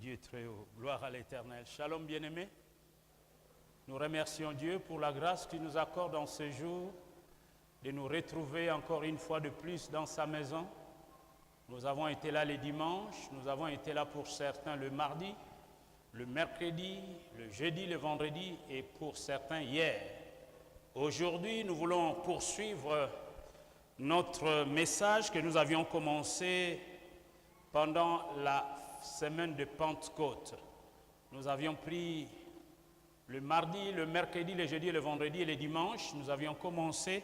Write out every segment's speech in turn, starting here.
Dieu très haut. Gloire à l'Éternel. Shalom bien-aimés. Nous remercions Dieu pour la grâce qu'il nous accorde en ce jour de nous retrouver encore une fois de plus dans sa maison. Nous avons été là les dimanches, nous avons été là pour certains le mardi, le mercredi, le jeudi, le vendredi et pour certains hier. Aujourd'hui, nous voulons poursuivre notre message que nous avions commencé pendant la semaine de Pentecôte. Nous avions pris le mardi, le mercredi, le jeudi, le vendredi et le dimanche. Nous avions commencé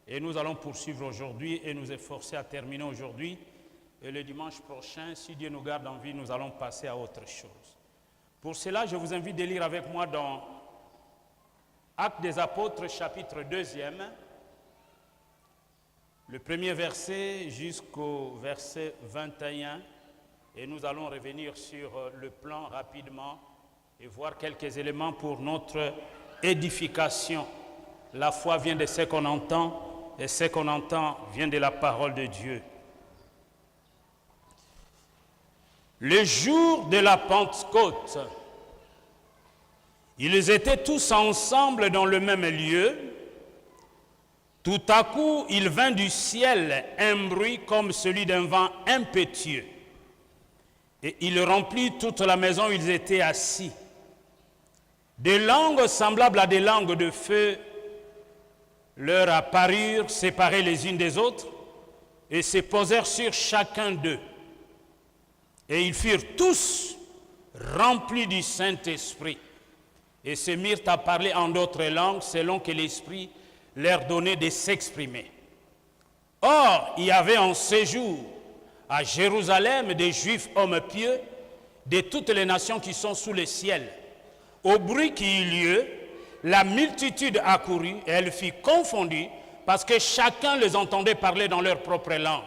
et nous allons poursuivre aujourd'hui et nous efforcer à terminer aujourd'hui. Et le dimanche prochain, si Dieu nous garde en vie, nous allons passer à autre chose. Pour cela, je vous invite de lire avec moi dans Actes des Apôtres, chapitre 2, le premier verset jusqu'au verset 21. Et nous allons revenir sur le plan rapidement et voir quelques éléments pour notre édification. La foi vient de ce qu'on entend et ce qu'on entend vient de la parole de Dieu. Le jour de la Pentecôte, ils étaient tous ensemble dans le même lieu. Tout à coup, il vint du ciel un bruit comme celui d'un vent impétueux. Et il remplit toute la maison où ils étaient assis. Des langues semblables à des langues de feu leur apparurent, séparées les unes des autres, et se posèrent sur chacun d'eux. Et ils furent tous remplis du Saint-Esprit, et se mirent à parler en d'autres langues, selon que l'Esprit leur donnait de s'exprimer. Or, il y avait en séjour à Jérusalem des Juifs hommes pieux de toutes les nations qui sont sous le ciel. Au bruit qui eut lieu, la multitude accourut et elle fut confondue parce que chacun les entendait parler dans leur propre langue.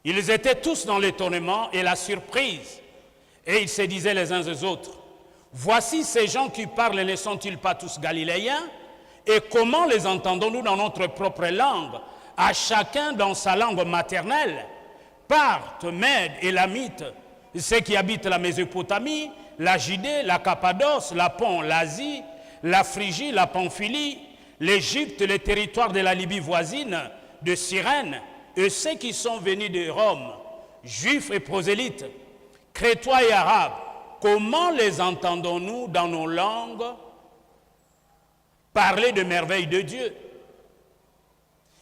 Ils étaient tous dans l'étonnement et la surprise et ils se disaient les uns aux autres: voici ces gens qui parlent, ne sont-ils pas tous galiléens? Et comment les entendons-nous dans notre propre langue, à chacun dans sa langue maternelle? Parthes, Mèdes et Lamites, ceux qui habitent la Mésopotamie, la Judée, la Cappadoce, la Pont, l'Asie, la Phrygie, la Pamphylie, l'Égypte, les territoires de la Libye voisine, de Cyrène, et ceux qui sont venus de Rome, Juifs et prosélytes, Crétois et Arabes, comment les entendons-nous dans nos langues parler de merveilles de Dieu?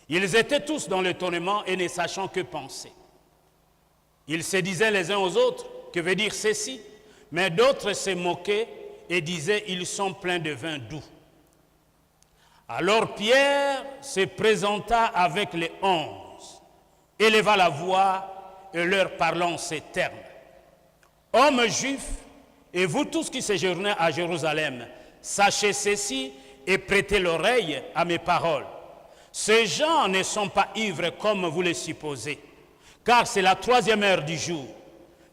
Ils étaient tous dans l'étonnement et ne sachant que penser. Ils se disaient les uns aux autres: que veut dire ceci? Mais d'autres se moquaient et disaient: ils sont pleins de vin doux. Alors Pierre se présenta avec les 11, éleva la voix et leur parlant en ces termes: hommes juifs, et vous tous qui séjournez à Jérusalem, sachez ceci et prêtez l'oreille à mes paroles. Ces gens ne sont pas ivres comme vous le supposez, car c'est la 3e heure du jour.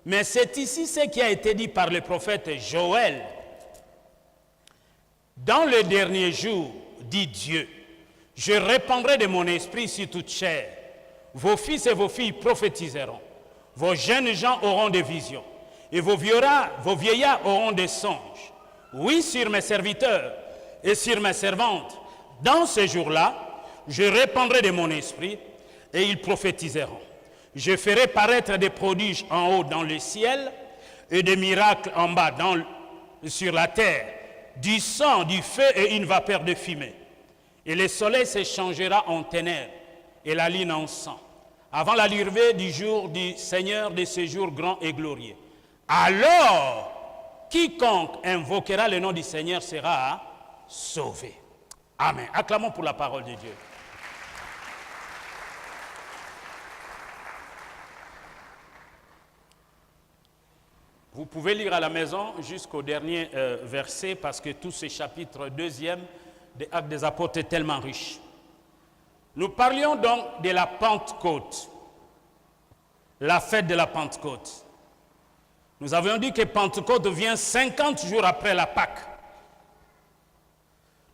Mais c'est ici ce qui a été dit par le prophète Joël. Dans le dernier jour, dit Dieu, je répandrai de mon esprit sur toute chair. Vos fils et vos filles prophétiseront. Vos jeunes gens auront des visions. Et vos vieillards auront des songes. Oui, sur mes serviteurs et sur mes servantes, dans ces jours-là, je répandrai de mon esprit et ils prophétiseront. Je ferai paraître des prodiges en haut dans le ciel et des miracles en bas sur la terre, du sang, du feu et une vapeur de fumée. Et le soleil se changera en ténèbres et la lune en sang, avant la levée du jour du Seigneur de ce jour grand et glorieux. Alors, quiconque invoquera le nom du Seigneur sera sauvé. Amen. Acclamons pour la parole de Dieu. Vous pouvez lire à la maison jusqu'au dernier verset parce que tout ce chapitre 2 des Actes des Apôtres est tellement riche. Nous parlions donc de la Pentecôte, la fête de la Pentecôte. Nous avions dit que Pentecôte vient 50 jours après la Pâque.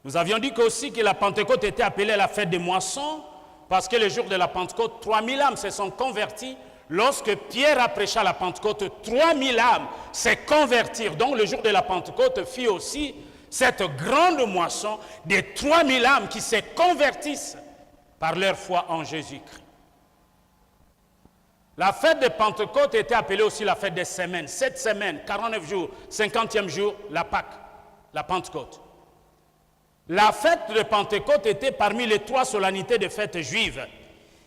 Nous avions dit aussi que la Pentecôte était appelée la fête des moissons parce que le jour de la Pentecôte, 3000 âmes se sont converties Lorsque Pierre a prêché à la Pentecôte, 3000 âmes s'est convertirent. Donc le jour de la Pentecôte fit aussi cette grande moisson des 3000 âmes qui se convertissent par leur foi en Jésus-Christ. La fête de Pentecôte était appelée aussi la fête des semaines. 7 semaines, 49 jours, 50e jour, la Pâque, la Pentecôte. La fête de Pentecôte était parmi les 3 solennités de fêtes juives.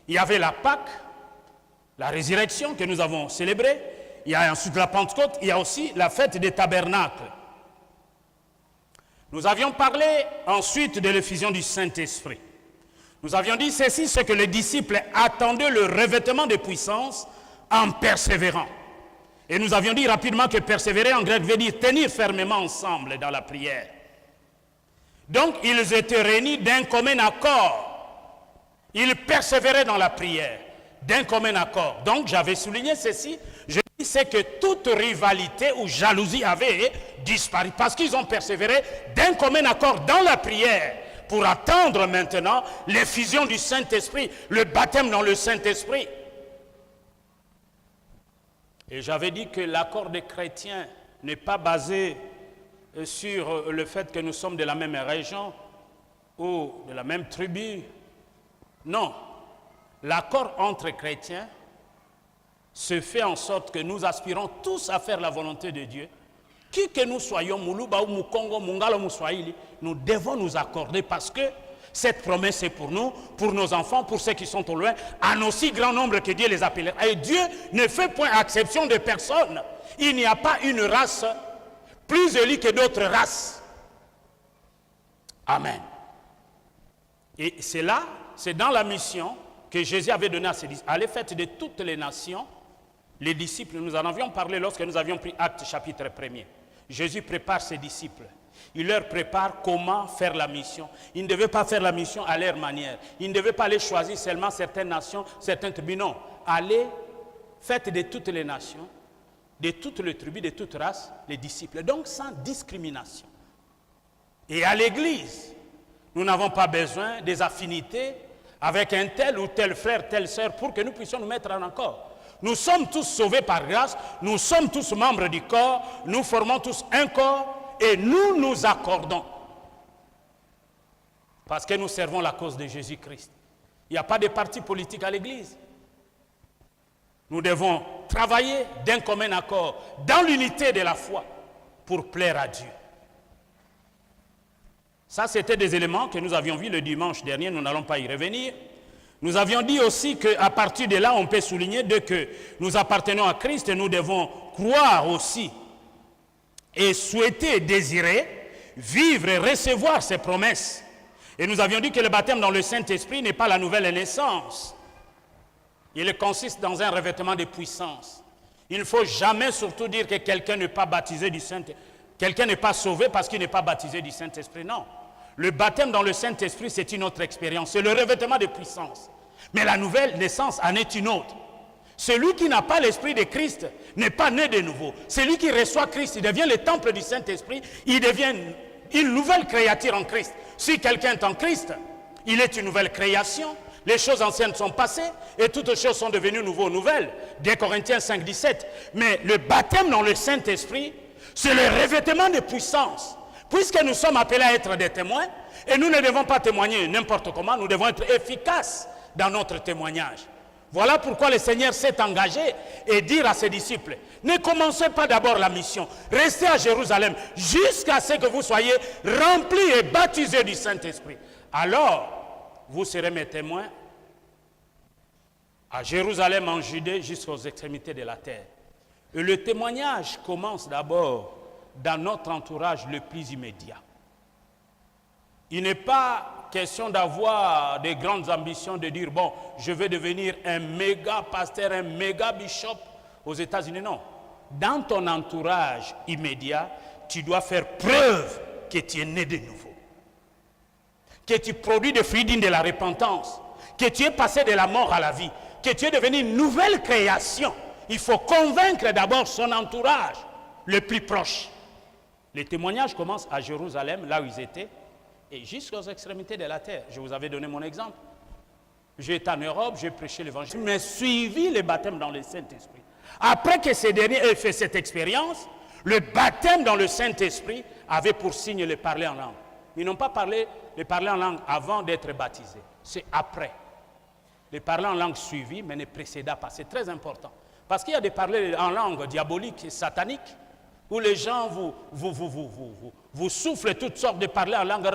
Il y avait la Pâque, la résurrection que nous avons célébrée. Il y a ensuite la Pentecôte, il y a aussi la fête des tabernacles. Nous avions parlé ensuite de l'effusion du Saint-Esprit. Nous avions dit ceci, c'est que les disciples attendaient le revêtement de puissance en persévérant. Et nous avions dit rapidement que persévérer en grec veut dire tenir fermement ensemble dans la prière. Donc ils étaient réunis d'un commun accord. Ils persévéraient dans la prière d'un commun accord. Donc j'avais souligné ceci, je dis c'est que toute rivalité ou jalousie avait disparu parce qu'ils ont persévéré d'un commun accord dans la prière pour attendre maintenant l'effusion du Saint-Esprit, le baptême dans le Saint-Esprit. Et j'avais dit que l'accord des chrétiens n'est pas basé sur le fait que nous sommes de la même région ou de la même tribu. Non. L'accord entre chrétiens se fait en sorte que nous aspirons tous à faire la volonté de Dieu. Qui que nous soyons, Muluba ou Mukongo, Mungalo, Mouswahili, nous devons nous accorder parce que cette promesse est pour nous, pour nos enfants, pour ceux qui sont au loin, en aussi grand nombre que Dieu les appellera. Et Dieu ne fait point exception de personne. Il n'y a pas une race plus élue que d'autres races. Amen. Et c'est là, c'est dans la mission que Jésus avait donnée à ses disciples. À l'effet de toutes les nations, les disciples, nous en avions parlé lorsque nous avions pris Actes chapitre 1er. Jésus prépare ses disciples. Il leur prépare comment faire la mission. Ils ne devaient pas faire la mission à leur manière. Ils ne devaient pas aller choisir seulement certaines nations, certaines tribus. Non, allez, faites de toutes les nations, de toutes les tribus, de toutes races, les disciples. Donc sans discrimination. Et à l'Église, nous n'avons pas besoin des affinités avec un tel ou tel frère, telle sœur, pour que nous puissions nous mettre en accord. Nous sommes tous sauvés par grâce, nous sommes tous membres du corps, nous formons tous un corps et nous nous accordons. Parce que nous servons la cause de Jésus-Christ. Il n'y a pas de parti politique à l'Église. Nous devons travailler d'un commun accord, dans l'unité de la foi, pour plaire à Dieu. Ça, c'était des éléments que nous avions vus le dimanche dernier, nous n'allons pas y revenir. Nous avions dit aussi qu'à partir de là, on peut souligner que nous appartenons à Christ et nous devons croire aussi et souhaiter, désirer, vivre et recevoir ses promesses. Et nous avions dit que le baptême dans le Saint-Esprit n'est pas la nouvelle naissance. Il consiste dans un revêtement de puissance. Il ne faut jamais surtout dire que quelqu'un n'est pas baptisé du Saint-Esprit. Quelqu'un n'est pas sauvé parce qu'il n'est pas baptisé du Saint-Esprit. Non. Le baptême dans le Saint-Esprit, c'est une autre expérience. C'est le revêtement de puissance. Mais la nouvelle naissance en est une autre. Celui qui n'a pas l'Esprit de Christ n'est pas né de nouveau. Celui qui reçoit Christ, il devient le temple du Saint-Esprit. Il devient une nouvelle créature en Christ. Si quelqu'un est en Christ, il est une nouvelle création. Les choses anciennes sont passées et toutes choses sont devenues nouvelles. 2 Corinthiens 5, 17. Mais le baptême dans le Saint-Esprit, c'est le revêtement de puissance. Puisque nous sommes appelés à être des témoins, et nous ne devons pas témoigner n'importe comment, nous devons être efficaces dans notre témoignage. Voilà pourquoi le Seigneur s'est engagé et dire à ses disciples, ne commencez pas d'abord la mission, restez à Jérusalem jusqu'à ce que vous soyez remplis et baptisés du Saint-Esprit. Alors, vous serez mes témoins à Jérusalem, en Judée, jusqu'aux extrémités de la terre. Et le témoignage commence d'abord dans notre entourage le plus immédiat. Il n'est pas question d'avoir des grandes ambitions, de dire, bon, je vais devenir un méga pasteur, un méga bishop aux États-Unis. Non. Dans ton entourage immédiat, tu dois faire preuve que tu es né de nouveau. Que tu produis des fruits dignes de la repentance. Que tu es passé de la mort à la vie. Que tu es devenu une nouvelle création. Il faut convaincre d'abord son entourage le plus proche. Les témoignages commencent à Jérusalem, là où ils étaient, et jusqu'aux extrémités de la terre. Je vous avais donné mon exemple. J'étais en Europe, j'ai prêché l'évangile, mais suivi le baptême dans le Saint-Esprit. Après que ces derniers aient fait cette expérience, le baptême dans le Saint-Esprit avait pour signe le parler en langue. Ils n'ont pas parlé de parler en langue avant d'être baptisés. C'est après. Le parler en langue suivi, mais ne précéda pas. C'est très important. Parce qu'il y a des parlers en langue diaboliques et sataniques, où les gens vous soufflent toutes sortes de parler en langue.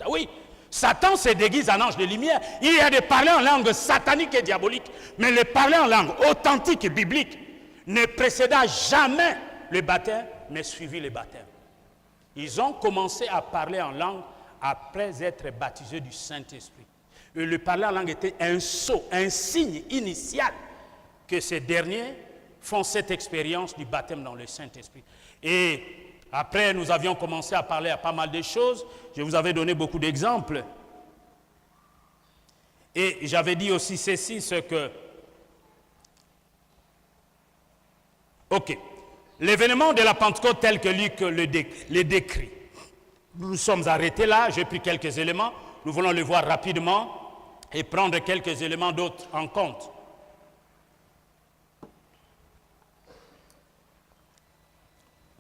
Oui, Satan se déguise en ange de lumière. Il y a des parlers en langue satanique et diabolique. Mais le parler en langue authentique et biblique ne précéda jamais le baptême, mais suivi le baptême. Ils ont commencé à parler en langue après être baptisés du Saint-Esprit. Et le parler en langue était un sceau, un signe initial que ces derniers font cette expérience du baptême dans le Saint-Esprit. Et après, nous avions commencé à parler à pas mal de choses. Je vous avais donné beaucoup d'exemples. Et j'avais dit aussi ceci, ce que... Ok. L'événement de la Pentecôte tel que Luc le décrit. Nous sommes arrêtés là, j'ai pris quelques éléments. Nous voulons le voir rapidement et prendre quelques éléments d'autres en compte.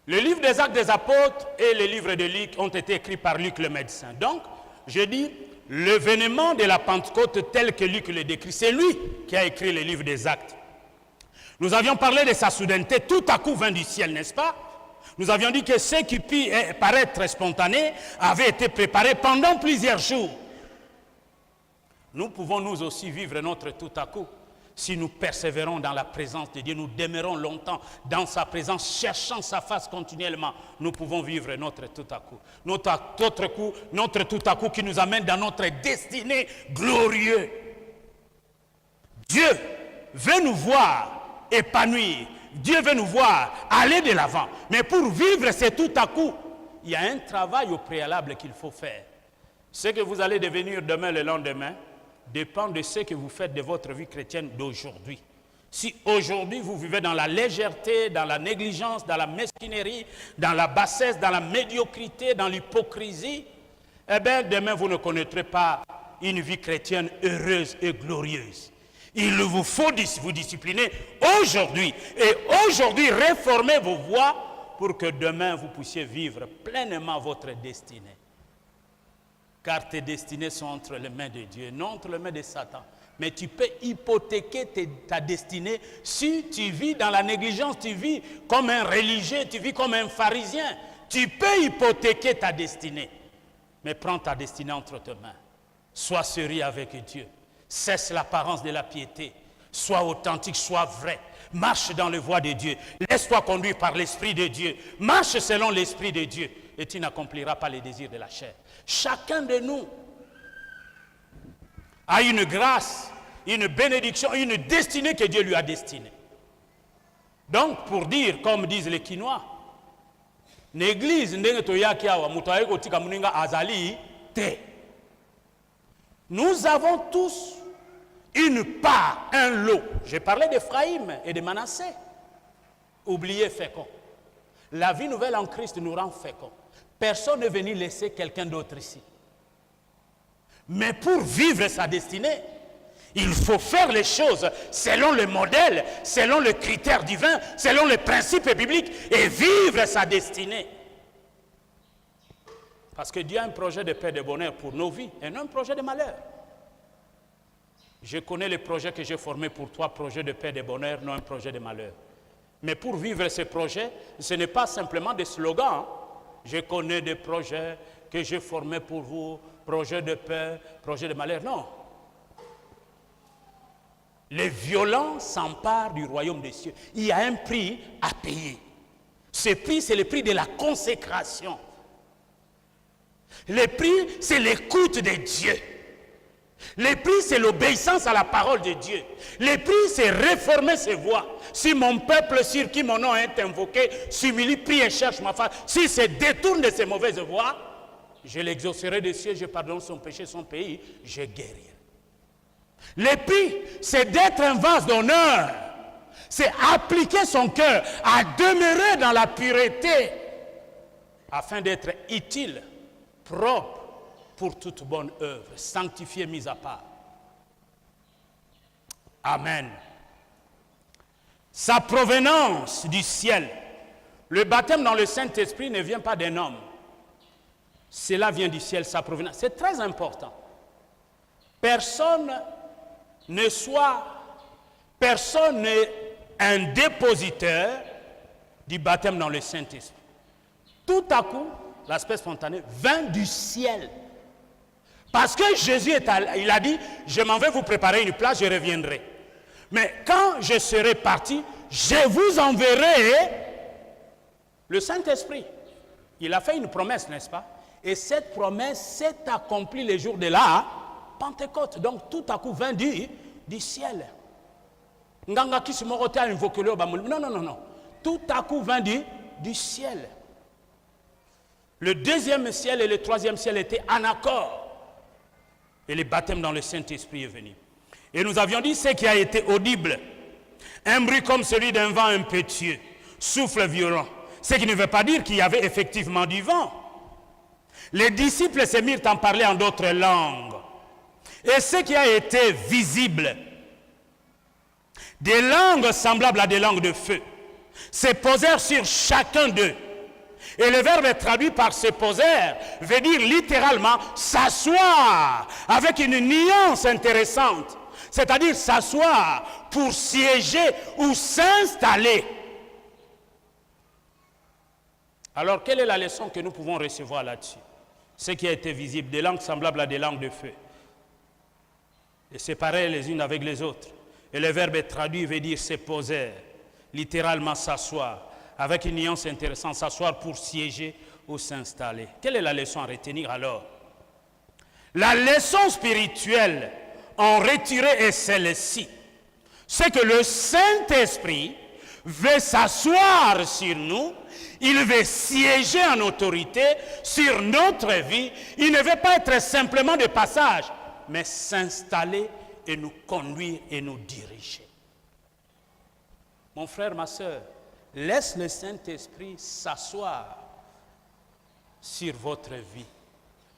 Le livre des Actes des Apôtres et le livre de Luc ont été écrits par Luc le médecin. Donc, je dis, l'événement de la Pentecôte tel que Luc le décrit, c'est lui qui a écrit le livre des Actes. Nous avions parlé de sa soudaineté, tout à coup vint du ciel, n'est-ce pas? Nous avions dit que ce qui put paraître spontané avait été préparé pendant plusieurs jours. Nous pouvons nous aussi vivre notre tout à coup. Si nous persévérons dans la présence de Dieu, nous demeurons longtemps dans sa présence, cherchant sa face continuellement, nous pouvons vivre notre tout à coup. Notre tout à coup qui nous amène dans notre destinée glorieuse. Dieu veut nous voir épanouir. Dieu veut nous voir aller de l'avant. Mais pour vivre c'est tout à coup, il y a un travail au préalable qu'il faut faire. Ce que vous allez devenir demain, le lendemain, dépend de ce que vous faites de votre vie chrétienne d'aujourd'hui. Si aujourd'hui vous vivez dans la légèreté, dans la négligence, dans la mesquinerie, dans la bassesse, dans la médiocrité, dans l'hypocrisie, eh bien demain vous ne connaîtrez pas une vie chrétienne heureuse et glorieuse. Il vous faut vous discipliner aujourd'hui et aujourd'hui réformer vos voies pour que demain vous puissiez vivre pleinement votre destinée. Car tes destinées sont entre les mains de Dieu, non entre les mains de Satan. Mais tu peux hypothéquer ta destinée si tu vis dans la négligence, tu vis comme un religieux, tu vis comme un pharisien. Tu peux hypothéquer ta destinée. Mais prends ta destinée entre tes mains. Sois sérieux avec Dieu. Cesse l'apparence de la piété. Sois authentique, sois vrai. Marche dans les voies de Dieu. Laisse-toi conduire par l'Esprit de Dieu. Marche selon l'Esprit de Dieu. Et tu n'accompliras pas les désirs de la chair. Chacun de nous a une grâce, une bénédiction, une destinée que Dieu lui a destinée. Donc, pour dire, comme disent les Quinois, l'église, nous avons tous une part, un lot. J'ai parlé d'Ephraïm et de Manassé. Oubliez fécond. La vie nouvelle en Christ nous rend fécond. Personne n'est venu laisser quelqu'un d'autre ici. Mais pour vivre sa destinée, il faut faire les choses selon le modèle, selon le critère divin, selon les principes bibliques et vivre sa destinée. Parce que Dieu a un projet de paix et de bonheur pour nos vies et non un projet de malheur. Je connais les projets que j'ai formés pour toi, projet de paix et de bonheur, non un projet de malheur. Mais pour vivre ces projets, ce n'est pas simplement des slogans. Je connais des projets que j'ai formés pour vous, projet de paix, projet de malheur. Non. Les violents s'emparent du royaume des cieux. Il y a un prix à payer. Ce prix, c'est le prix de la consécration. Le prix, c'est l'écoute de Dieu. Le prix, c'est l'obéissance à la parole de Dieu. Le prix, c'est réformer ses voies. Si mon peuple sur qui mon nom est invoqué s'humilie, prie et cherche ma face, s'il se détourne de ses mauvaises voies, je l'exaucerai des cieux, je pardonne son péché, son pays, je guérirai. Le prix, c'est d'être un vase d'honneur. C'est appliquer son cœur à demeurer dans la pureté afin d'être utile, propre, pour toute bonne œuvre, sanctifié, mis à part. Amen. Sa provenance du ciel. Le baptême dans le Saint-Esprit ne vient pas d'un homme. Cela vient du ciel, sa provenance. C'est très important. Personne n'est un dépositeur du baptême dans le Saint-Esprit. Tout à coup, l'aspect spontané vint du ciel. Parce que Jésus il a dit, je m'en vais vous préparer une place, je reviendrai. Mais quand je serai parti, je vous enverrai le Saint-Esprit. Il a fait une promesse, n'est-ce pas? Et cette promesse s'est accomplie les jours de la Pentecôte. Donc tout à coup vint du ciel. Non. Tout à coup vint du ciel. Le deuxième ciel et le troisième ciel étaient en accord. Et le baptême dans le Saint-Esprit est venu. Et nous avions dit ce qui a été audible. Un bruit comme celui d'un vent impétueux, souffle violent. Ce qui ne veut pas dire qu'il y avait effectivement du vent. Les disciples se mirent à parler en d'autres langues. Et ce qui a été visible, des langues semblables à des langues de feu, se posèrent sur chacun d'eux. Et le verbe traduit par se poser veut dire littéralement s'asseoir, avec une nuance intéressante. C'est-à-dire s'asseoir pour siéger ou s'installer. Alors, quelle est la leçon que nous pouvons recevoir là-dessus? Ce qui a été visible, des langues semblables à des langues de feu. Et séparées les unes avec les autres. Et le verbe traduit veut dire se poser, littéralement s'asseoir, avec une nuance intéressante, s'asseoir pour siéger ou s'installer. Quelle est la leçon à retenir alors? La leçon spirituelle en retiré est celle-ci. C'est que le Saint-Esprit veut s'asseoir sur nous, il veut siéger en autorité sur notre vie. Il ne veut pas être simplement de passage, mais s'installer et nous conduire et nous diriger. Mon frère, ma soeur, laisse le Saint-Esprit s'asseoir sur votre vie.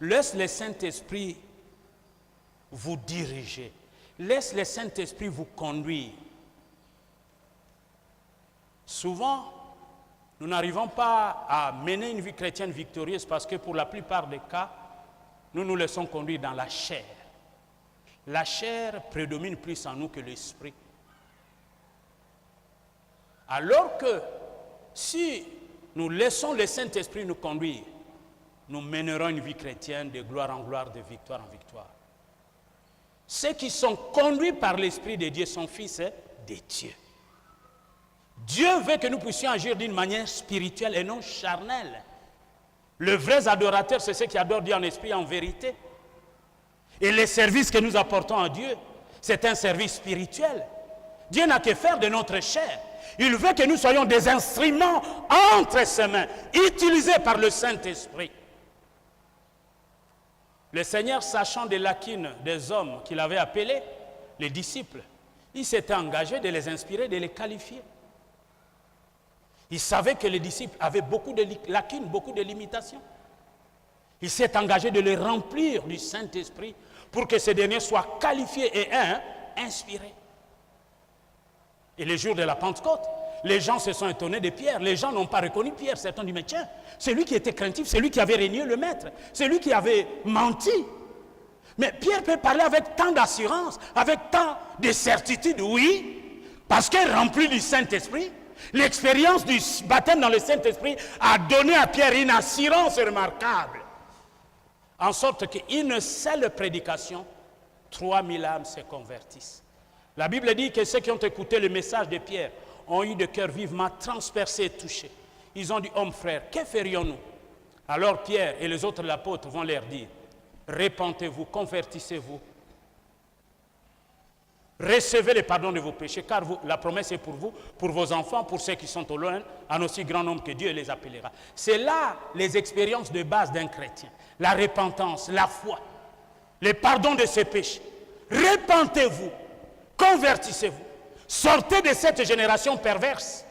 Laisse le Saint-Esprit vous diriger. Laisse le Saint-Esprit vous conduire. Souvent, nous n'arrivons pas à mener une vie chrétienne victorieuse parce que pour la plupart des cas, nous nous laissons conduire dans la chair. La chair prédomine plus en nous que l'esprit. Alors que si nous laissons le Saint-Esprit nous conduire, nous mènerons une vie chrétienne de gloire en gloire, de victoire en victoire. Ceux qui sont conduits par l'Esprit de Dieu sont fils de Dieu. Dieu veut que nous puissions agir d'une manière spirituelle et non charnelle. Les vrais adorateurs, c'est ceux qui adorent Dieu en esprit et en vérité. Et les services que nous apportons à Dieu, c'est un service spirituel. Dieu n'a que faire de notre chair. Il veut que nous soyons des instruments entre ses mains, utilisés par le Saint-Esprit. Le Seigneur, sachant des lacunes des hommes qu'il avait appelés, les disciples, il s'était engagé de les inspirer, de les qualifier. Il savait que les disciples avaient beaucoup de lacunes, beaucoup de limitations. Il s'est engagé de les remplir du Saint-Esprit pour que ces derniers soient qualifiés et inspirés. Et le jour de la Pentecôte, les gens se sont étonnés de Pierre. Les gens n'ont pas reconnu Pierre. Certains ont dit, mais tiens, c'est lui qui était craintif, c'est lui qui avait régné le maître, c'est lui qui avait menti. Mais Pierre peut parler avec tant d'assurance, avec tant de certitude, oui, parce qu'il est rempli du Saint-Esprit. L'expérience du baptême dans le Saint-Esprit a donné à Pierre une assurance remarquable. En sorte qu'une seule prédication, 3000 âmes se convertissent. La Bible dit que ceux qui ont écouté le message de Pierre ont eu de cœur vivement transpercé et touché. Ils ont dit, homme frère, que ferions-nous? Alors Pierre et les autres apôtres vont leur dire, repentez-vous, convertissez-vous. Recevez le pardon de vos péchés, car la promesse est pour vous, pour vos enfants, pour ceux qui sont au loin, en aussi grand nombre que Dieu les appellera. C'est là les expériences de base d'un chrétien. La repentance, la foi, le pardon de ses péchés. Repentez-vous, convertissez-vous. Sortez de cette génération perverse.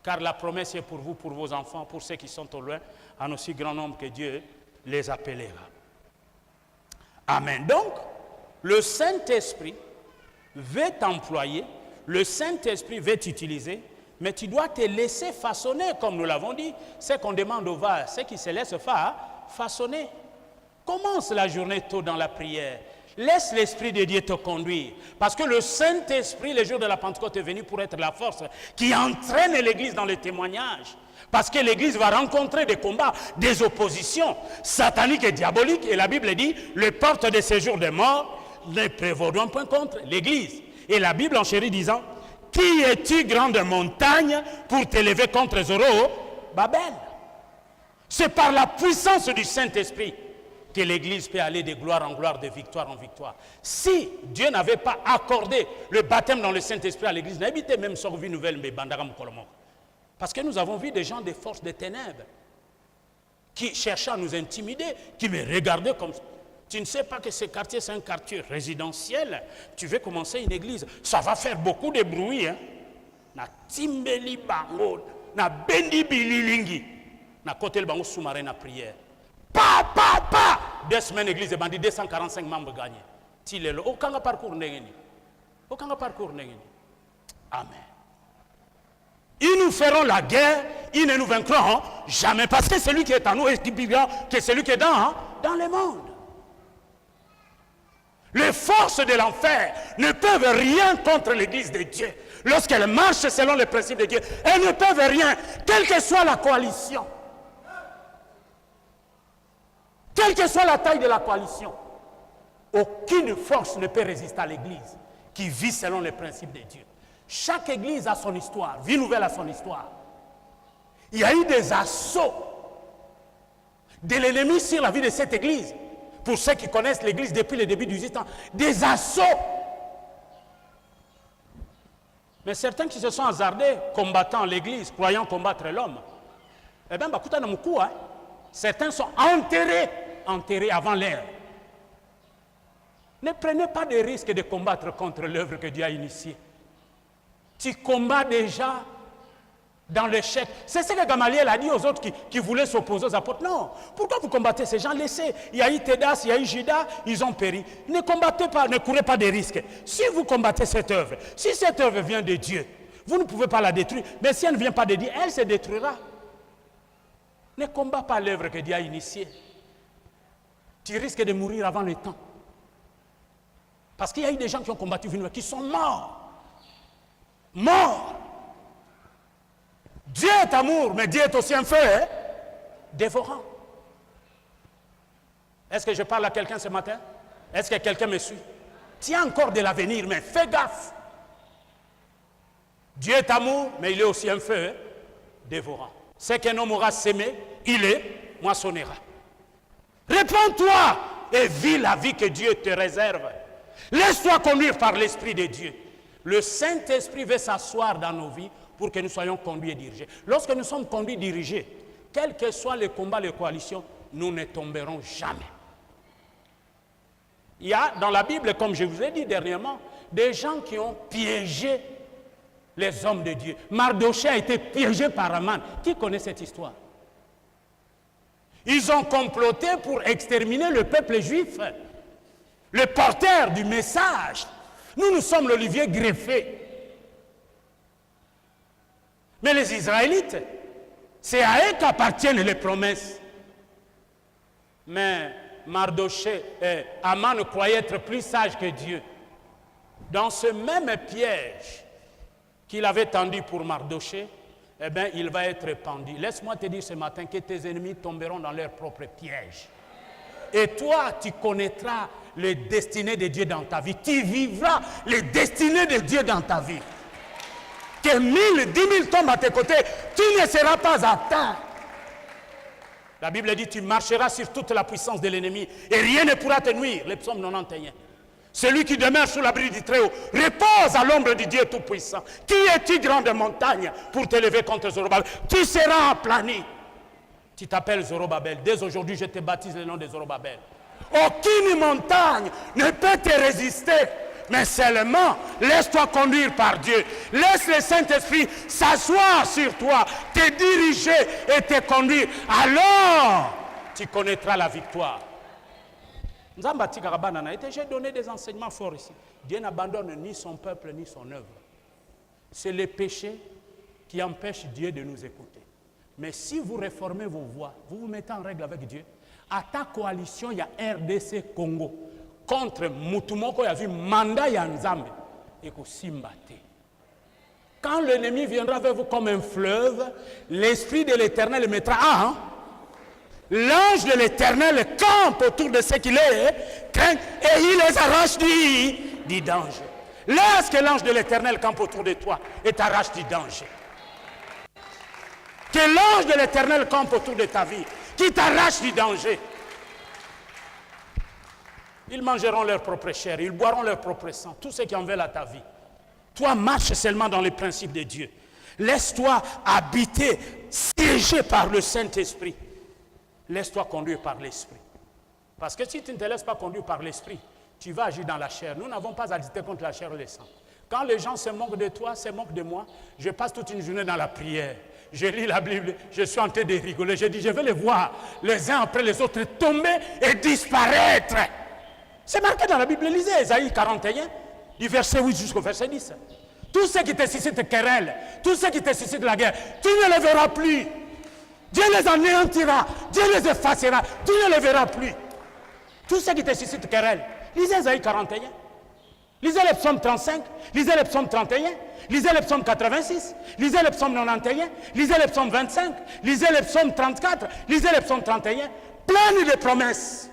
Car la promesse est pour vous, pour vos enfants, pour ceux qui sont au loin, en aussi grand nombre que Dieu les appellera. Amen. Donc, le Saint-Esprit veut t'employer, le Saint-Esprit veut t'utiliser, mais tu dois te laisser façonner, comme nous l'avons dit. C'est qu'on demande au va, c'est qui se laisse façonner. Commence la journée tôt dans la prière. Laisse l'Esprit de Dieu te conduire. Parce que le Saint-Esprit, le jour de la Pentecôte, est venu pour être la force qui entraîne l'Église dans le témoignage. Parce que l'Église va rencontrer des combats, des oppositions sataniques et diaboliques. Et la Bible dit, les portes de séjour des morts ne prévaudront point contre l'Église. Et la Bible enchérit disant, qui es-tu grande montagne pour t'élever contre Zorobabel? C'est par la puissance du Saint-Esprit que l'Église peut aller de gloire en gloire, de victoire en victoire. Si Dieu n'avait pas accordé le baptême dans le Saint-Esprit à l'Église, n'habitez même sur vie nouvelle, mais Bandaram Kolomok. Parce que nous avons vu des gens des forces des ténèbres qui cherchaient à nous intimider, qui me regardaient comme ça. Tu ne sais pas que ce quartier, c'est un quartier résidentiel. Tu veux commencer une église, ça va faire beaucoup de bruit. Hein? Na timbeli bango, na bendi bililingi, na côté le bango sous-marin na prière. Pa! 2 semaines église de bandits, 245 membres gagnés. Tilelo, aucun parcours n'engeni. Aucun parcours n'engeni. Amen. Ils nous feront la guerre, ils ne nous vaincront jamais. Parce que celui qui est en nous est plus grand que celui qui est dans le monde. Les forces de l'enfer ne peuvent rien contre l'Église de Dieu. Lorsqu'elles marchent selon les principes de Dieu, elles ne peuvent rien, quelle que soit la coalition. Quelle que soit la taille de la coalition. Aucune force ne peut résister à l'Église qui vit selon les principes de Dieu. Chaque Église a son histoire, Vie Nouvelle a son histoire. Il y a eu des assauts de l'ennemi sur la vie de cette Église. Pour ceux qui connaissent l'Église depuis le début du 18 ans, des assauts. Mais certains qui se sont hasardés, combattant l'Église, croyant combattre l'homme, eh bien, certains sont enterrés avant l'heure. Ne prenez pas de risque de combattre contre l'œuvre que Dieu a initiée. Tu combats déjà dans l'échec. C'est ce que Gamaliel a dit aux autres qui voulaient s'opposer aux apôtres. Non, pourquoi vous combattez ces gens? Laissez. Il y a eu Tédas, il y a eu Judas, ils ont péri. Ne combattez pas, ne courez pas de risques. Si vous combattez cette œuvre, si cette œuvre vient de Dieu, vous ne pouvez pas la détruire. Mais si elle ne vient pas de Dieu, elle se détruira. Ne combat pas l'œuvre que Dieu a initiée. Tu risques de mourir avant le temps. Parce qu'il y a eu des gens qui ont combattu, qui sont morts. Morts. Dieu est amour, mais Dieu est aussi un feu dévorant. Est-ce que je parle à quelqu'un ce matin? Est-ce que quelqu'un me suit? Tiens encore de l'avenir, mais fais gaffe. Dieu est amour, mais il est aussi un feu dévorant. Ce qu'un homme aura sémé, il est moissonnera. Répands-toi et vis la vie que Dieu te réserve. Laisse-toi conduire par l'Esprit de Dieu. Le Saint-Esprit veut s'asseoir dans nos vies pour que nous soyons conduits et dirigés. Lorsque nous sommes conduits et dirigés, quels que soient les combats, les coalitions, nous ne tomberons jamais. Il y a dans la Bible, comme je vous ai dit dernièrement, des gens qui ont piégé les hommes de Dieu. Mardochée a été piégé par Aman. Qui connaît cette histoire? Ils ont comploté pour exterminer le peuple juif. Le porteur du message. Nous sommes l'olivier greffé. Mais les Israélites, c'est à eux qu'appartiennent les promesses. Mais Mardochée et Aman croyaient être plus sages que Dieu. Dans ce même piège qu'il avait tendu pour Mardochée, eh bien, il va être pendu. Laisse-moi te dire ce matin que tes ennemis tomberont dans leur propre piège. Et toi, tu connaîtras les destinées de Dieu dans ta vie. Tu vivras les destinées de Dieu dans ta vie. Que 1000, 10 000 tombent à tes côtés, tu ne seras pas atteint. La Bible dit, tu marcheras sur toute la puissance de l'ennemi et rien ne pourra te nuire. Le psaume 91. Celui qui demeure sous l'abri du Très-Haut repose à l'ombre du Dieu Tout-Puissant. Qui es-tu, grande montagne, pour t'élever contre Zorobabel? Tu seras aplani. Tu t'appelles Zorobabel. Dès aujourd'hui, je te baptise le nom de Zorobabel. Aucune montagne ne peut te résister. Mais seulement, laisse-toi conduire par Dieu. Laisse le Saint-Esprit s'asseoir sur toi, te diriger et te conduire. Alors, tu connaîtras la victoire. J'ai donné des enseignements forts ici. Dieu n'abandonne ni son peuple ni son œuvre. C'est les péchés qui empêchent Dieu de nous écouter. Mais si vous réformez vos voies, vous vous mettez en règle avec Dieu, à ta coalition, il y a RDC Congo contre Mutumoko, il y a vu Manda Yanzambe et Kosimbate. Quand l'ennemi viendra vers vous comme un fleuve, l'Esprit de l'Éternel mettra l'ange de l'Éternel campe autour de ce qu'il est, et il les arrache du danger. Laisse que l'ange de l'Éternel campe autour de toi et t'arrache du danger. Que l'ange de l'Éternel campe autour de ta vie, qui t'arrache du danger. Ils mangeront leur propre chair, ils boiront leur propre sang, tout ce qui en veulent à ta vie. Toi, marche seulement dans les principes de Dieu. Laisse-toi habiter, siégé par le Saint-Esprit. Laisse-toi conduire par l'Esprit. Parce que si tu ne te laisses pas conduire par l'Esprit, tu vas agir dans la chair. Nous n'avons pas à lutter contre la chair et le sang. Quand les gens se moquent de toi, se moquent de moi, je passe toute une journée dans la prière. Je lis la Bible, je suis en train de rigoler. Je dis, je vais les voir les uns après les autres tomber et disparaître. C'est marqué dans la Bible. Lisez Ésaïe 41, du verset 8 jusqu'au verset 10. Tout ce qui te suscite querelle, tout ce qui te suscite la guerre, tu ne les verras plus. Dieu les anéantira, Dieu les effacera, tu ne les verras plus. Tout ce qui te suscite querelle. Lisez Ésaïe 41. Lisez le psaume 35, lisez le psaume 31, lisez le psaume 86, lisez le psaume 91, lisez le psaume 25, lisez le psaume 34, lisez le psaume 31, plein de promesses.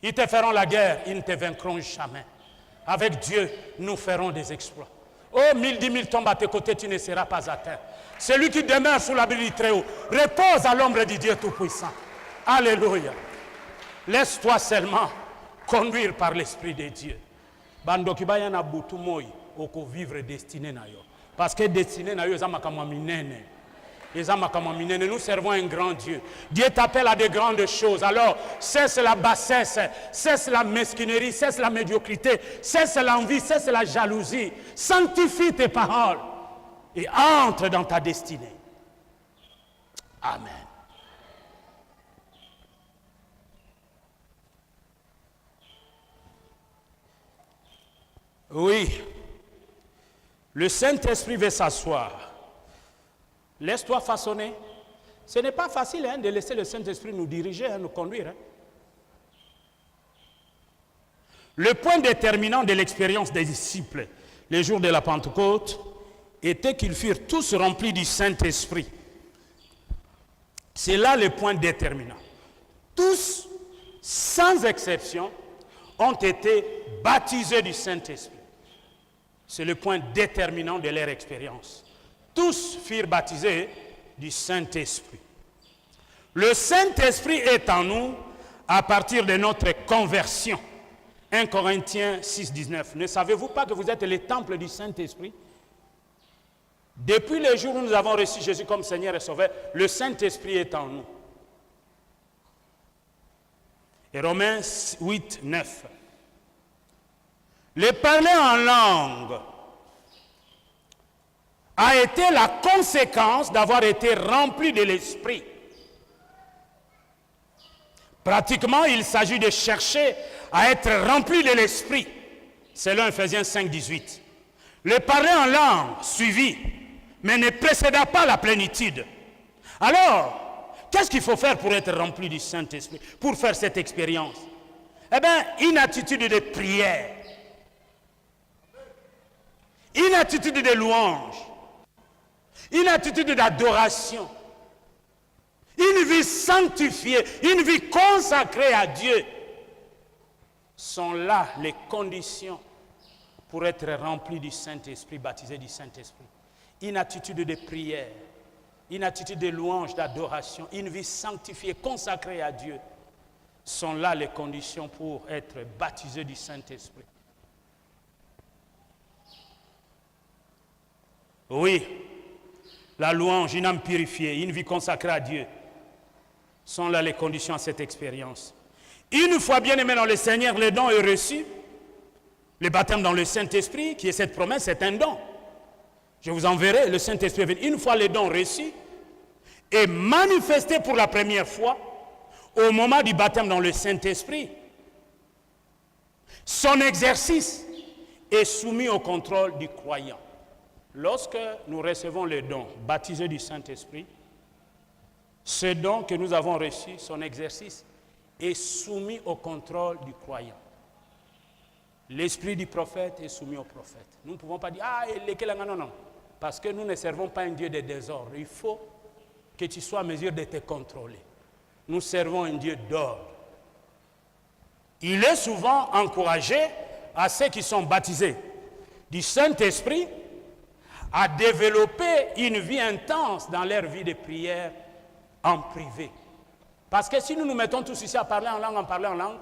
Ils te feront la guerre, ils ne te vaincront jamais. Avec Dieu, nous ferons des exploits. Oh, 1000, 10 000 tombent à tes côtés, tu ne seras pas atteint. Celui qui demeure sous l'abri du Très-Haut repose à l'ombre du Dieu Tout-Puissant. Alléluia. Laisse-toi seulement conduire par l'Esprit de Dieu. Bandoki bayana butu moi oko vivre destiné na yo. Parce que destiné na yo eza makamwa minene. Eza makamwa minene. Nous servons un grand Dieu. Dieu t'appelle à de grandes choses. Alors, cesse la bassesse, cesse la mesquinerie, cesse la médiocrité, cesse l'envie, cesse la jalousie. Sanctifie tes paroles et entre dans ta destinée. Amen. Oui, le Saint-Esprit veut s'asseoir. Laisse-toi façonner. Ce n'est pas facile de laisser le Saint-Esprit nous diriger, nous conduire. Le point déterminant de l'expérience des disciples, les jours de la Pentecôte, était qu'ils furent tous remplis du Saint-Esprit. C'est là le point déterminant. Tous, sans exception, ont été baptisés du Saint-Esprit. C'est le point déterminant de leur expérience. Tous furent baptisés du Saint-Esprit. Le Saint-Esprit est en nous à partir de notre conversion. 1 Corinthiens 6, 19. Ne savez-vous pas que vous êtes le temple du Saint-Esprit? Depuis le jour où nous avons reçu Jésus comme Seigneur et Sauveur, le Saint-Esprit est en nous. Et Romains 8, 9. Le parler en langue a été la conséquence d'avoir été rempli de l'Esprit. Pratiquement, il s'agit de chercher à être rempli de l'Esprit, selon Ephésiens 5, 18. Le parler en langue suivit, mais ne précéda pas la plénitude. Alors, qu'est-ce qu'il faut faire pour être rempli du Saint-Esprit, pour faire cette expérience? Eh bien, une attitude de prière. Une attitude de louange, une attitude d'adoration, une vie sanctifiée, une vie consacrée à Dieu sont là les conditions pour être rempli du Saint-Esprit, baptisé du Saint-Esprit. Une attitude de prière, une attitude de louange, d'adoration, une vie sanctifiée, consacrée à Dieu sont là les conditions pour être baptisé du Saint-Esprit. Oui, la louange, une âme purifiée, une vie consacrée à Dieu sont là les conditions à cette expérience. Une fois bien aimé dans le Seigneur, le don est reçu. Le baptême dans le Saint-Esprit, qui est cette promesse, c'est un don. Je vous enverrai, le Saint-Esprit est venu. Une fois le don reçu et manifesté pour la première fois, au moment du baptême dans le Saint-Esprit, son exercice est soumis au contrôle du croyant. Lorsque nous recevons le don baptisé du Saint-Esprit, ce don que nous avons reçu, son exercice, est soumis au contrôle du croyant. L'esprit du prophète est soumis au prophète. Nous ne pouvons pas dire, ah, non, non. Parce que nous ne servons pas un Dieu de désordre. Il faut que tu sois en mesure de te contrôler. Nous servons un Dieu d'ordre. Il est souvent encouragé à ceux qui sont baptisés du Saint-Esprit à développer une vie intense dans leur vie de prière en privé. Parce que si nous nous mettons tous ici à parler en langue,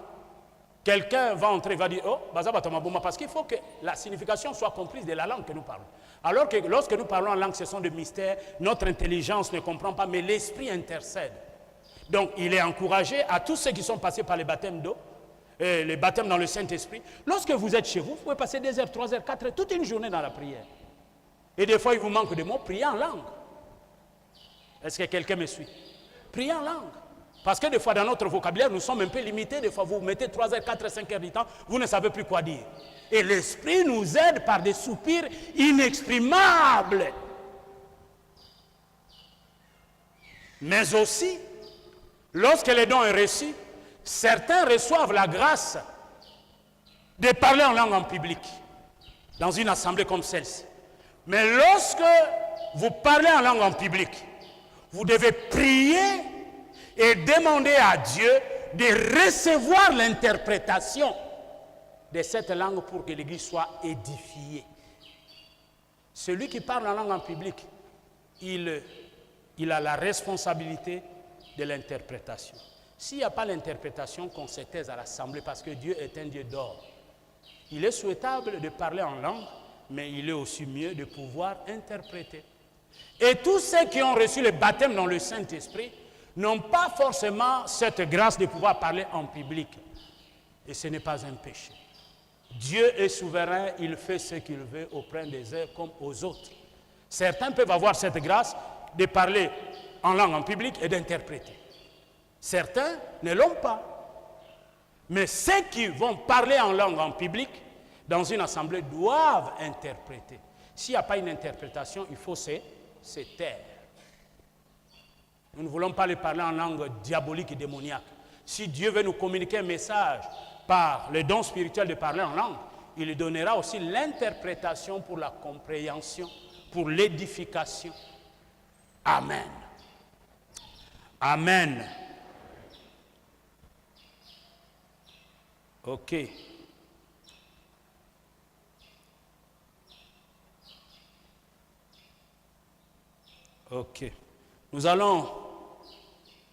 quelqu'un va entrer et va dire, oh, parce qu'il faut que la signification soit comprise de la langue que nous parlons. Alors que lorsque nous parlons en langue, ce sont des mystères, notre intelligence ne comprend pas, mais l'esprit intercède. Donc, il est encouragé à tous ceux qui sont passés par les baptêmes d'eau, les baptêmes dans le Saint-Esprit. Lorsque vous êtes chez vous, vous pouvez passer 2 heures, 3 heures, 4 heures, toute une journée dans la prière. Et des fois, il vous manque de mots, priez en langue. Est-ce que quelqu'un me suit? Priez en langue. Parce que des fois, dans notre vocabulaire, nous sommes un peu limités. Des fois, vous mettez 3 heures, 4 heures, 5 heures du temps, vous ne savez plus quoi dire. Et l'Esprit nous aide par des soupirs inexprimables. Mais aussi, lorsque le don est reçu, certains reçoivent la grâce de parler en langue en public, dans une assemblée comme celle-ci. Mais lorsque vous parlez en langue en public, vous devez prier et demander à Dieu de recevoir l'interprétation de cette langue pour que l'Église soit édifiée. Celui qui parle en langue en public, il a la responsabilité de l'interprétation. S'il n'y a pas l'interprétation, qu'on se taise à l'assemblée parce que Dieu est un Dieu d'ordre. Il est souhaitable de parler en langue, mais il est aussi mieux de pouvoir interpréter. Et tous ceux qui ont reçu le baptême dans le Saint-Esprit n'ont pas forcément cette grâce de pouvoir parler en public. Et ce n'est pas un péché. Dieu est souverain, il fait ce qu'il veut auprès des uns comme aux autres. Certains peuvent avoir cette grâce de parler en langue en public et d'interpréter. Certains ne l'ont pas. Mais ceux qui vont parler en langue en public, dans une assemblée, doivent interpréter. S'il n'y a pas une interprétation, il faut se taire. Nous ne voulons pas les parler en langue diabolique et démoniaque. Si Dieu veut nous communiquer un message par le don spirituel de parler en langue, il lui donnera aussi l'interprétation pour la compréhension, pour l'édification. Amen. Amen. Ok. Ok. Nous allons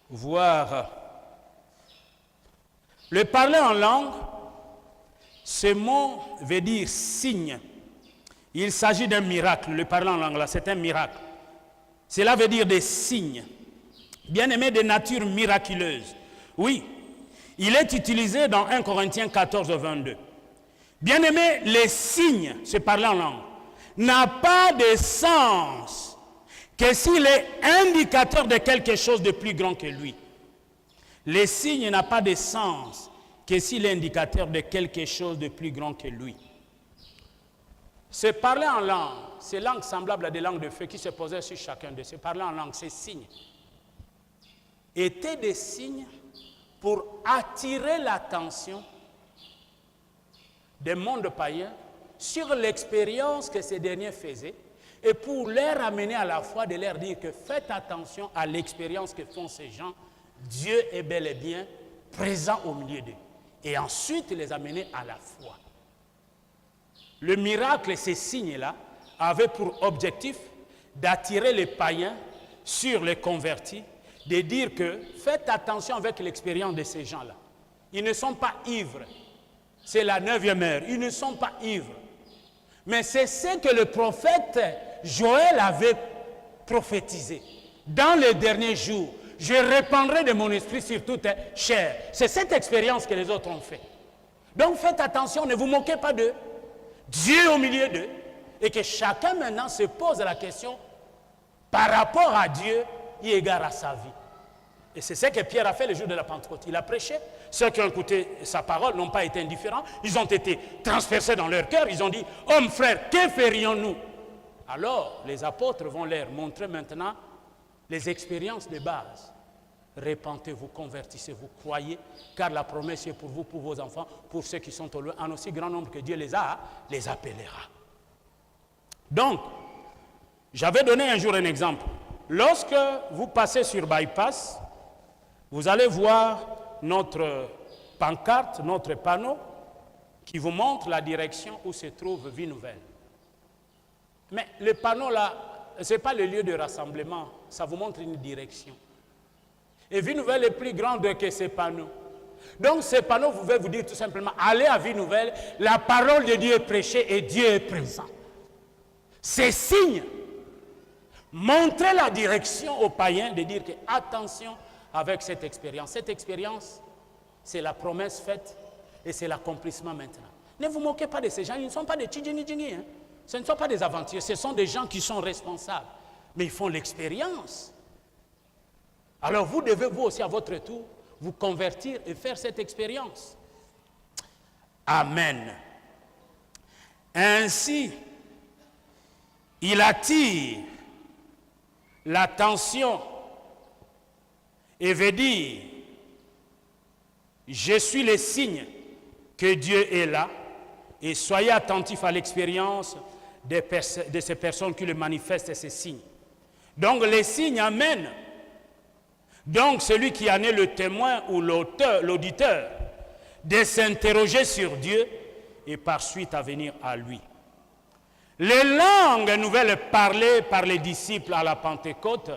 voir le parler en langue. Ce mot veut dire signe. Il s'agit d'un miracle. Le parler en langue, là, c'est un miracle. Cela veut dire des signes. Bien-aimés, de nature miraculeuse. Oui, il est utilisé dans 1 Corinthiens 14, 22. Bien-aimés, les signes, c'est parler en langue, n'a pas de sens que s'il est indicateur de quelque chose de plus grand que lui. Les signes n'ont pas de sens que s'il est indicateur de quelque chose de plus grand que lui. C'est parler en langue, ces langues semblables à des langues de feu qui se posaient sur chacun de ces parler en langue, ces signes étaient des signes pour attirer l'attention des mondes païens sur l'expérience que ces derniers faisaient et pour leur amener à la foi de leur dire que faites attention à l'expérience que font ces gens, Dieu est bel et bien présent au milieu d'eux. Et ensuite les amener à la foi. Le miracle et ces signes-là avaient pour objectif d'attirer les païens sur les convertis, de dire que faites attention avec l'expérience de ces gens-là. Ils ne sont pas ivres. C'est la 9e heure. Ils ne sont pas ivres. Mais c'est ce que le prophète Joël avait prophétisé. Dans les derniers jours, je répandrai de mon esprit sur toute chair. C'est cette expérience que les autres ont fait. Donc faites attention, ne vous moquez pas d'eux. Dieu est au milieu d'eux. Et que chacun maintenant se pose la question par rapport à Dieu, eu égard à sa vie. Et c'est ce que Pierre a fait le jour de la Pentecôte. Il a prêché. Ceux qui ont écouté sa parole n'ont pas été indifférents. Ils ont été transpercés dans leur cœur. Ils ont dit, « Hommes, frères, que ferions-nous » Alors, les apôtres vont leur montrer maintenant les expériences de base. Repentez-vous, convertissez-vous, croyez, car la promesse est pour vous, pour vos enfants, pour ceux qui sont au loin, en aussi grand nombre que Dieu les appellera. Donc, j'avais donné un jour un exemple. Lorsque vous passez sur Bypass, vous allez voir notre pancarte, notre panneau, qui vous montre la direction où se trouve Vie Nouvelle. Mais le panneau là, ce n'est pas le lieu de rassemblement, ça vous montre une direction. Et Vie Nouvelle est plus grande que ces panneaux. Donc ces panneaux, vous pouvez vous dire tout simplement, allez à Vie Nouvelle, la parole de Dieu est prêchée et Dieu est présent. Ces signes, montrez la direction aux païens de dire que attention avec cette expérience. Cette expérience, c'est la promesse faite et c'est l'accomplissement maintenant. Ne vous moquez pas de ces gens, ils ne sont pas des tchidjini-djini, hein. Ce ne sont pas des aventuriers, ce sont des gens qui sont responsables. Mais ils font l'expérience. Alors vous devez vous aussi à votre tour vous convertir et faire cette expérience. Amen. Ainsi, il attire l'attention et veut dire, je suis le signe que Dieu est là et soyez attentifs à l'expérience de ces personnes qui le manifestent ces signes. Donc les signes amènent. Donc celui qui en est le témoin ou l'auditeur de s'interroger sur Dieu et par suite à venir à lui. Les langues nouvelles parlées par les disciples à la Pentecôte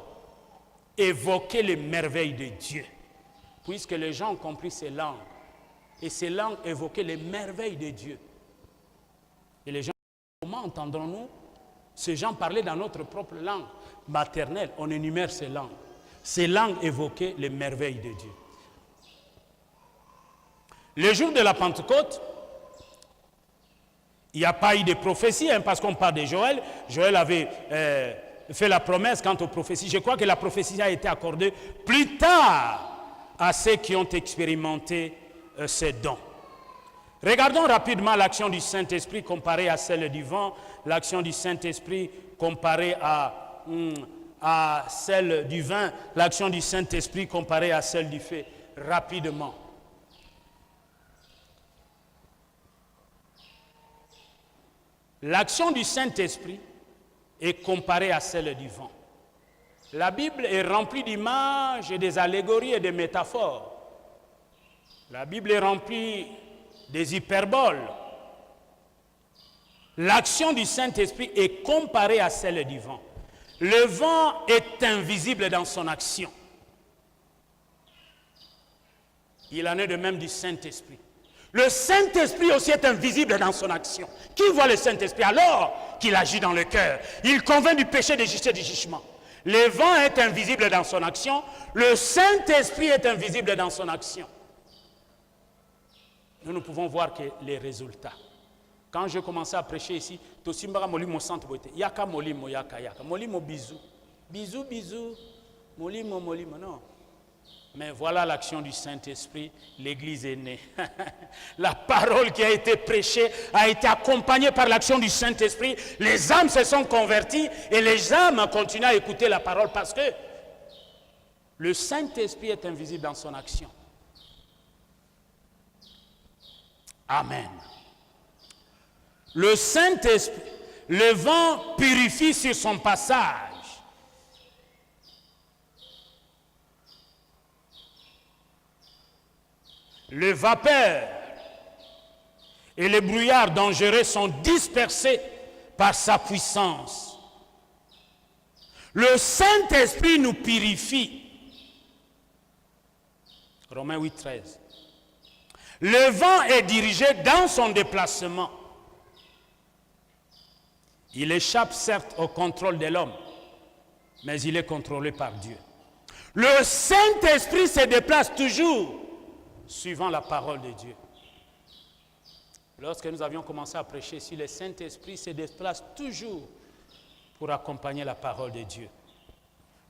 évoquaient les merveilles de Dieu, puisque les gens ont compris ces langues. Et ces langues évoquaient les merveilles de Dieu. Et les gens, comment entendrons-nous ces gens parler dans notre propre langue maternelle? On énumère ces langues. Ces langues évoquaient les merveilles de Dieu. Le jour de la Pentecôte, il n'y a pas eu de prophétie, hein, parce qu'on parle de Joël. Joël avait fait la promesse quant aux prophéties. Je crois que la prophétie a été accordée plus tard à ceux qui ont expérimenté ces dons. Regardons rapidement l'action du Saint-Esprit comparée à celle du vent, l'action du Saint-Esprit comparée à celle du vin, l'action du Saint-Esprit comparée à celle du feu, rapidement. L'action du Saint-Esprit est comparée à celle du vent. La Bible est remplie d'images et des allégories et des métaphores. La Bible est remplie des hyperboles. L'action du Saint-Esprit est comparée à celle du vent. Le vent est invisible dans son action. Il en est de même du Saint-Esprit. Le Saint-Esprit aussi est invisible dans son action. Qui voit le Saint-Esprit alors qu'il agit dans le cœur? Il convainc du péché, des justices et du jugement. Le vent est invisible dans son action. Le Saint-Esprit est invisible dans son action. Nous ne pouvons voir que les résultats. Quand je commençais à prêcher ici, Tosimbara Molimo Centre Boité, Yaka Molimo, Yaka, Molimo bisou. Bisou, bisou. Molimo, Molimo, non. Mais voilà l'action du Saint-Esprit, l'Église est née. La parole qui a été prêchée a été accompagnée par l'action du Saint-Esprit. Les âmes se sont converties et les âmes continuent à écouter la parole parce que le Saint-Esprit est invisible dans son action. Amen. Le Saint-Esprit, le vent purifie sur son passage. Les vapeurs et les brouillards dangereux sont dispersés par sa puissance. Le Saint-Esprit nous purifie. Romains 8, 13. Le vent est dirigé dans son déplacement. Il échappe certes au contrôle de l'homme, mais il est contrôlé par Dieu. Le Saint-Esprit se déplace toujours suivant la parole de Dieu. Lorsque nous avions commencé à prêcher ici, le Saint-Esprit se déplace toujours pour accompagner la parole de Dieu.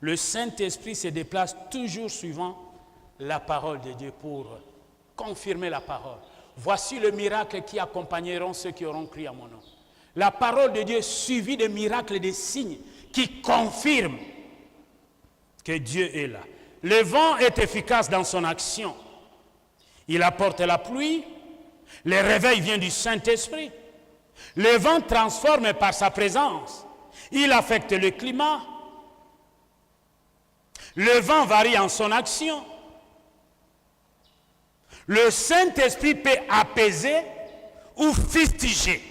Le Saint-Esprit se déplace toujours suivant la parole de Dieu pour confirmer la parole. Voici le miracle qui accompagneront ceux qui auront cru à mon nom. La parole de Dieu suivie de miracles et de signes qui confirment que Dieu est là. Le vent est efficace dans son action. Il apporte la pluie. Le réveil vient du Saint-Esprit. Le vent transforme par sa présence. Il affecte le climat. Le vent varie en son action. Le Saint-Esprit peut apaiser ou fustiger.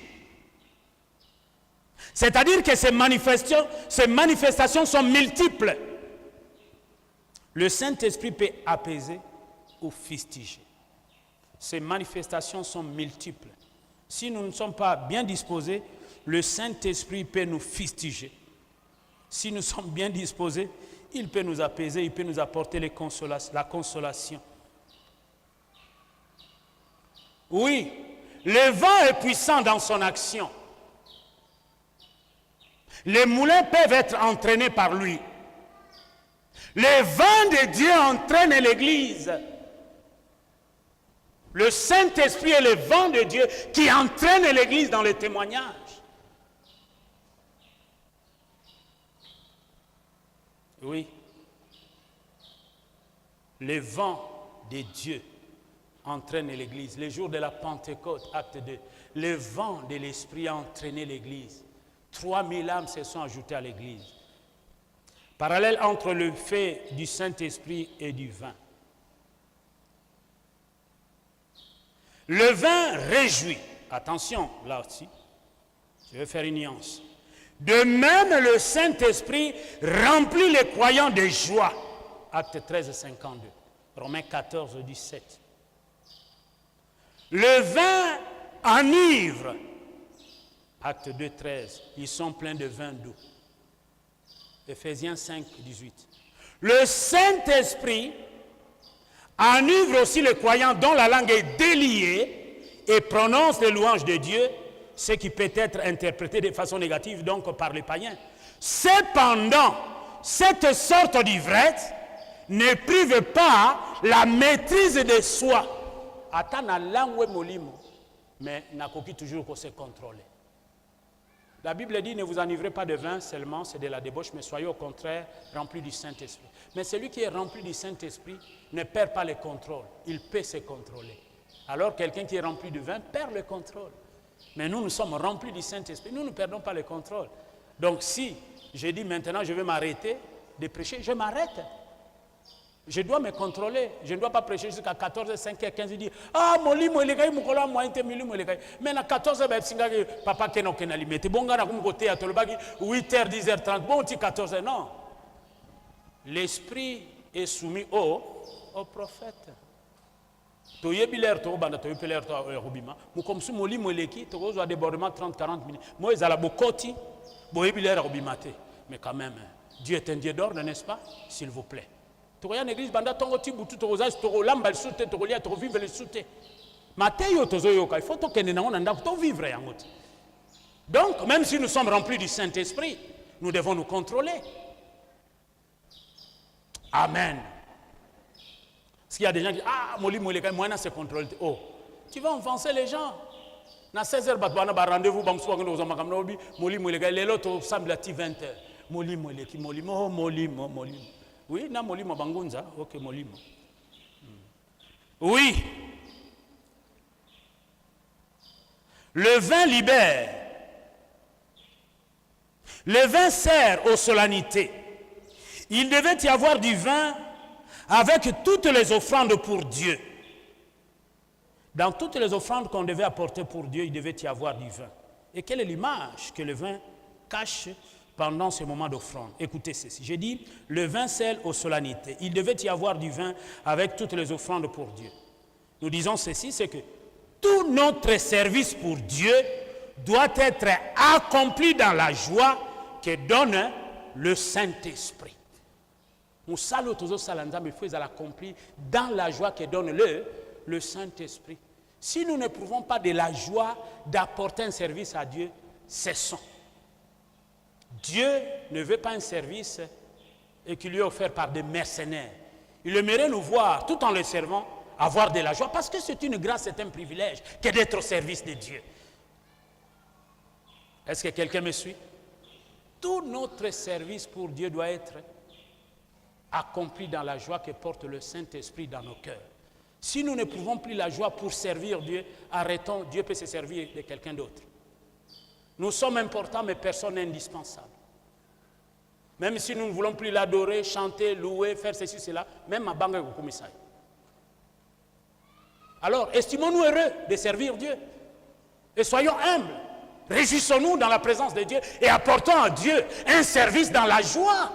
C'est-à-dire que ces manifestations sont multiples. Le Saint-Esprit peut apaiser ou fustiger. Ces manifestations sont multiples. Si nous ne sommes pas bien disposés, le Saint-Esprit peut nous fustiger. Si nous sommes bien disposés, il peut nous apaiser, il peut nous apporter la consolation. Oui, le vent est puissant dans son action. Les moulins peuvent être entraînés par lui. Le vent de Dieu entraîne l'Église. Le Saint-Esprit est le vent de Dieu qui entraîne l'Église dans le témoignage. Oui. Le vent de Dieu entraîne l'Église. Le jour de la Pentecôte, acte 2, le vent de l'Esprit a entraîné l'Église. 3000 âmes se sont ajoutées à l'Église. Parallèle entre le fait du Saint-Esprit et du vin. Le vin réjouit. Attention, là aussi, je vais faire une nuance. De même, le Saint-Esprit remplit les croyants de joie. Acte 13, 52. Romains 14, 17. Le vin enivre. Acte 2, 13. Ils sont pleins de vin doux. Éphésiens 5, 18. Le Saint-Esprit enivre aussi les croyants dont la langue est déliée et prononce les louanges de Dieu, ce qui peut être interprété de façon négative donc par les païens. Cependant, cette sorte d'ivresse ne prive pas la maîtrise de soi. Attends la langue molimo, mais n'a toujours qu'on se contrôler. La Bible dit, ne vous enivrez pas de vin seulement, c'est de la débauche, mais soyez au contraire remplis du Saint-Esprit. Mais celui qui est rempli du Saint-Esprit ne perd pas le contrôle, il peut se contrôler. Alors quelqu'un qui est rempli de vin perd le contrôle. Mais nous sommes remplis du Saint-Esprit, nous ne perdons pas le contrôle. Donc si je dis maintenant je vais m'arrêter de prêcher, je m'arrête. Je dois me contrôler. Je ne dois pas prêcher jusqu'à 14h, 5h, 15h, dire ah, molimo il est mukola mointe milimo il est. Mais à 14h, singa papa keno kenali mete bonga na kum côté à tolobaki 8h, 10h30, bon ti 14h non. L'esprit est soumis au prophète. To yebiler to banda to yebiler to robima. Mu comme si molimo leki to go débordement 30-40 minutes. Moi ils ala bokoti bo yebiler robimate. Mais quand même Dieu est un Dieu d'ordre, n'est-ce pas? S'il vous plaît. Tokoya l'église banda tongo tibutu tokoza tokolamba lisute tokolia tokovivre lisute. Mateyo tozoyoka, il faut tokende nango nanda to vivre yango. Donc même si nous sommes remplis du Saint-Esprit, nous devons nous contrôler. Amen. Parce qu'il y a des gens qui disent ah moli moleka moi na se contrôle. Oh, tu vas offenser les gens. Na 16h batwana ba rendez-vous bang soa ngozo makamna obi moli moleka lelo to semble à 20h. Moli moleki molimo molimo molimo. Oui, na molimo bangunza, ok molimo. Oui. Le vin libère. Le vin sert aux solennités. Il devait y avoir du vin avec toutes les offrandes pour Dieu. Dans toutes les offrandes qu'on devait apporter pour Dieu, il devait y avoir du vin. Et quelle est l'image que le vin cache pendant ce moment d'offrande? Écoutez ceci. J'ai dit, le vin sert aux solennités. Il devait y avoir du vin avec toutes les offrandes pour Dieu. Nous disons ceci, c'est que tout notre service pour Dieu doit être accompli dans la joie que donne le Saint-Esprit. Nous saluons tous les salanzam, il faut l'accomplir dans la joie que donne le Saint-Esprit. Si nous n'éprouvons pas de la joie d'apporter un service à Dieu, cessons. Dieu ne veut pas un service et qui lui est offert par des mercenaires. Il aimerait nous voir, tout en le servant, avoir de la joie, parce que c'est une grâce, c'est un privilège que d'être au service de Dieu. Est-ce que quelqu'un me suit? Tout notre service pour Dieu doit être accompli dans la joie que porte le Saint-Esprit dans nos cœurs. Si nous ne pouvons plus la joie pour servir Dieu, arrêtons, Dieu peut se servir de quelqu'un d'autre. Nous sommes importants, mais personne n'est indispensable. Même si nous ne voulons plus l'adorer, chanter, louer, faire ceci, cela, même à Banga Kukumisai. Alors, estimons-nous heureux de servir Dieu. Et soyons humbles. Réjouissons-nous dans la présence de Dieu et apportons à Dieu un service dans la joie.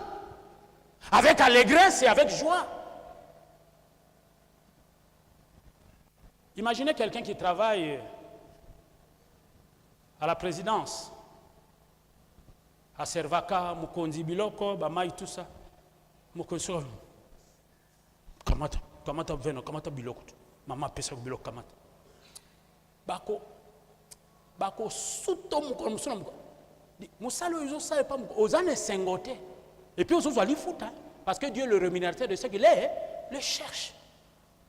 Avec allégresse et avec joie. Imaginez quelqu'un qui travaille à la présidence, à Servaka, Mukonzi Biloko, Bamaï, tout ça. Mukonzi, Kamata Veno, Kamata Biloko, Maman Pesa Biloko, Kamata. Bako, Souto Mukonzi, Moussalo, ils ont ça, pas aux années 50. Et puis, on se voit les foutre, parce que Dieu, le rémunérateur de ce qu'il est, le cherche.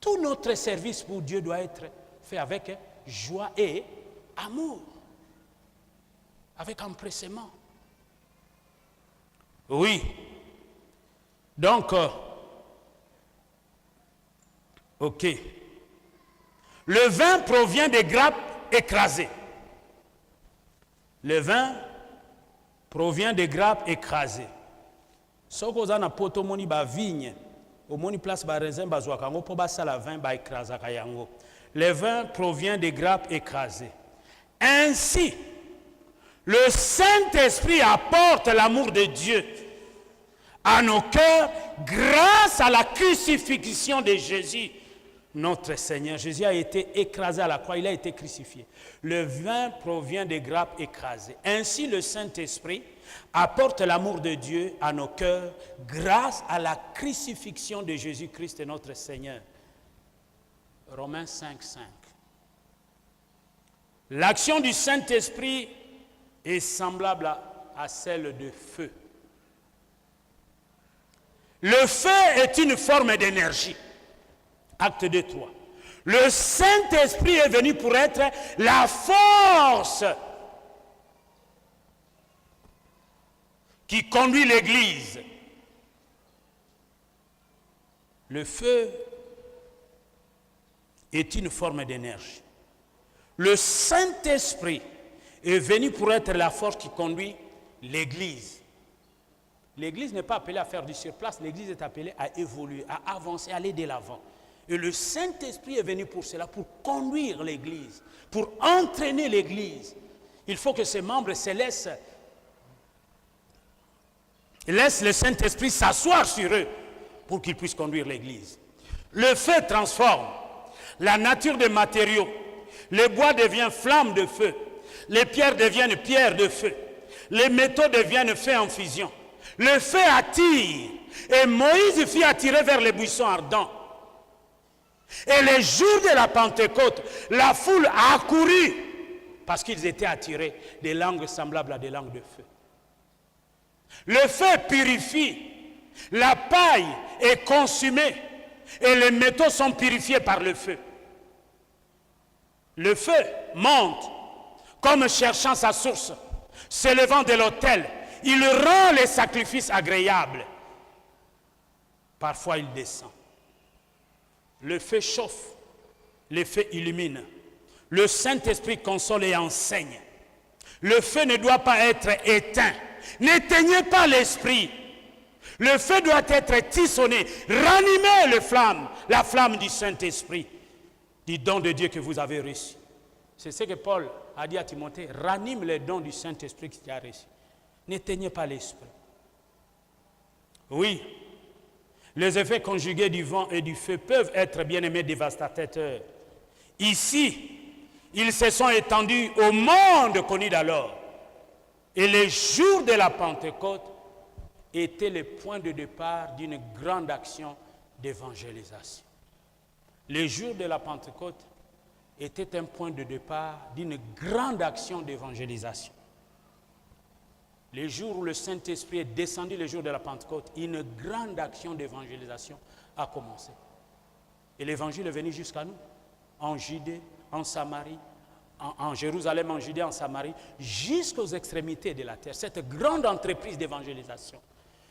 Tout notre service pour Dieu doit être fait avec joie et amour. Avec empressement. Oui. Donc, ok. Le vin provient des grappes écrasées. Le vin provient des grappes écrasées. Ce qu'on a poto moni ba vigne, au moni place ba raisin ba zwakango po ba sala vin ba écrasa kayango. Le vin provient des grappes écrasées. Ainsi, le Saint-Esprit apporte l'amour de Dieu à nos cœurs grâce à la crucifixion de Jésus, notre Seigneur. Jésus a été écrasé à la croix, il a été crucifié. Le vin provient des grappes écrasées. Ainsi, le Saint-Esprit apporte l'amour de Dieu à nos cœurs grâce à la crucifixion de Jésus-Christ, notre Seigneur. Romains 5, 5. L'action du Saint-Esprit est semblable à celle de feu. Le feu est une forme d'énergie. Acte 2, 3. Le Saint-Esprit est venu pour être la force qui conduit l'Église. Le feu est une forme d'énergie. Le Saint-Esprit est venu pour être la force qui conduit l'Église. L'Église n'est pas appelée à faire du surplace, l'Église est appelée à évoluer, à avancer, à aller de l'avant. Et le Saint-Esprit est venu pour cela, pour conduire l'Église, pour entraîner l'Église. Il faut que ses membres se laissent le Saint-Esprit s'asseoir sur eux pour qu'ils puissent conduire l'Église. Le feu transforme la nature des matériaux. Le bois devient flamme de feu. Les pierres deviennent pierres de feu. Les métaux deviennent feu en fusion. Le feu attire. Et Moïse fit attirer vers les buissons ardents. Et les jours de la Pentecôte, la foule a accouru parce qu'ils étaient attirés des langues semblables à des langues de feu. Le feu purifie. La paille est consumée et les métaux sont purifiés par le feu. Le feu monte comme cherchant sa source, s'élevant de l'autel. Il rend les sacrifices agréables. Parfois, il descend. Le feu chauffe, le feu illumine. Le Saint-Esprit console et enseigne. Le feu ne doit pas être éteint. N'éteignez pas l'esprit. Le feu doit être tissonné. Ranimez la flamme du Saint-Esprit, du don de Dieu que vous avez reçu. C'est ce que Paul a dit à Timothée. Ranime les dons du Saint-Esprit que tu as reçu. N'éteignez pas l'esprit. Oui, les effets conjugués du vent et du feu peuvent être bien aimés dévastateurs. Ici, ils se sont étendus au monde connu d'alors. Et les jours de la Pentecôte étaient le point de départ d'une grande action d'évangélisation. Les jours de la Pentecôte étaient un point de départ d'une grande action d'évangélisation. les jours où le Saint-Esprit est descendu, les jours de la Pentecôte, une grande action d'évangélisation a commencé. Et l'évangile est venu jusqu'à nous, en Judée, en Samarie, en Jérusalem, en Judée, en Samarie, jusqu'aux extrémités de la terre. Cette grande entreprise d'évangélisation.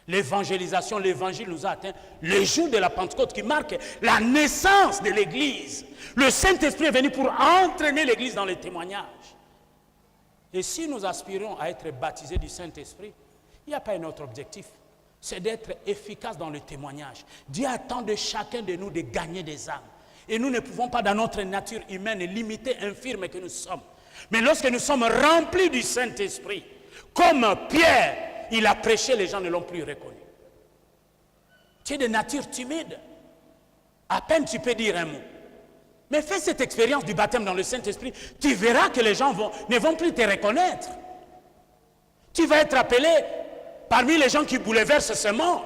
L'évangélisation, l'évangile nous a atteint les jours de la Pentecôte qui marque la naissance de l'Église. Le Saint-Esprit est venu pour entraîner l'Église dans les témoignages. Et si nous aspirons à être baptisés du Saint-Esprit, il n'y a pas un autre objectif. C'est d'être efficace dans le témoignage. Dieu attend de chacun de nous de gagner des âmes. Et nous ne pouvons pas, dans notre nature humaine, limitée, infirme que nous sommes. Mais lorsque nous sommes remplis du Saint-Esprit, comme Pierre, il a prêché, les gens ne l'ont plus reconnu. Tu es de nature timide. À peine tu peux dire un mot. Mais fais cette expérience du baptême dans le Saint-Esprit, tu verras que les gens ne vont plus te reconnaître. Tu vas être appelé parmi les gens qui bouleversent ce monde.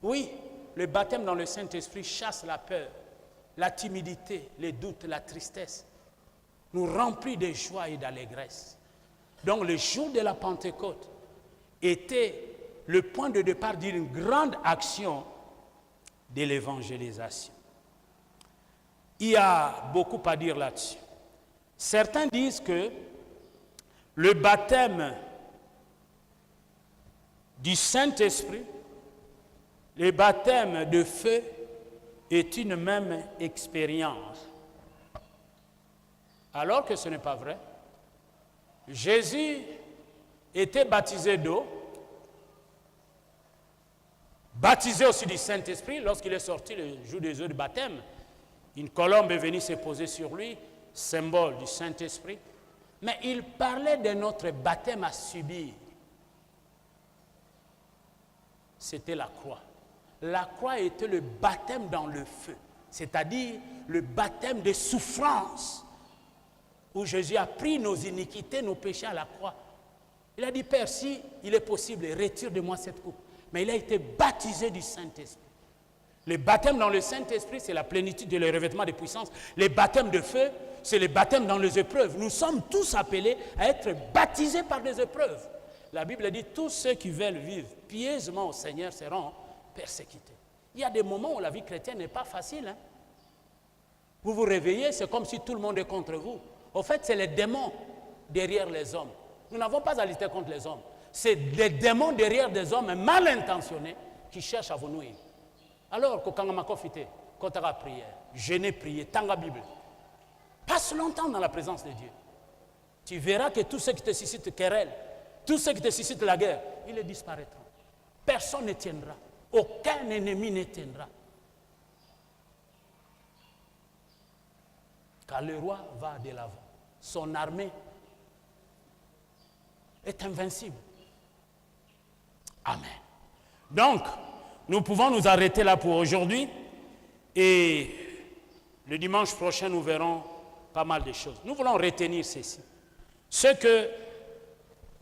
Oui, le baptême dans le Saint-Esprit chasse la peur, la timidité, les doutes, la tristesse. Nous remplit de joie et d'allégresse. Donc le jour de la Pentecôte était le point de départ d'une grande action de l'évangélisation. Il y a beaucoup à dire là-dessus. Certains disent que le baptême du Saint-Esprit, le baptême de feu est une même expérience. Alors que ce n'est pas vrai. Jésus était baptisé d'eau, baptisé aussi du Saint-Esprit. Lorsqu'il est sorti le jour des eaux de baptême, une colombe est venue se poser sur lui, symbole du Saint-Esprit. Mais il parlait de notre baptême à subir. C'était la croix. La croix était le baptême dans le feu, c'est-à-dire le baptême de souffrance, où Jésus a pris nos iniquités, nos péchés à la croix. Il a dit, Père, si il est possible, retire de moi cette coupe. Mais il a été baptisé du Saint-Esprit. Le baptême dans le Saint-Esprit, c'est la plénitude et le revêtement de puissance. Le baptême de feu, c'est le baptême dans les épreuves. Nous sommes tous appelés à être baptisés par des épreuves. La Bible dit, tous ceux qui veulent vivre pieusement au Seigneur seront persécutés. Il y a des moments où la vie chrétienne n'est pas facile. Hein? Vous vous réveillez, c'est comme si tout le monde est contre vous. Au fait, c'est les démons derrière les hommes. Nous n'avons pas à lutter contre les hommes. C'est les démons derrière des hommes mal intentionnés qui cherchent à vous nuire. Alors, quand on m'a confité, quand tu as prié, jeûner, prier, tant la Bible, passe longtemps dans la présence de Dieu. Tu verras que tout ce qui te suscite querelle, tout ce qui te suscite la guerre, il disparaîtra. Personne ne tiendra. Aucun ennemi ne tiendra. Car le roi va de l'avant. Son armée est invincible. Amen. Donc, nous pouvons nous arrêter là pour aujourd'hui. Et le dimanche prochain, nous verrons pas mal de choses. Nous voulons retenir ceci. Ce que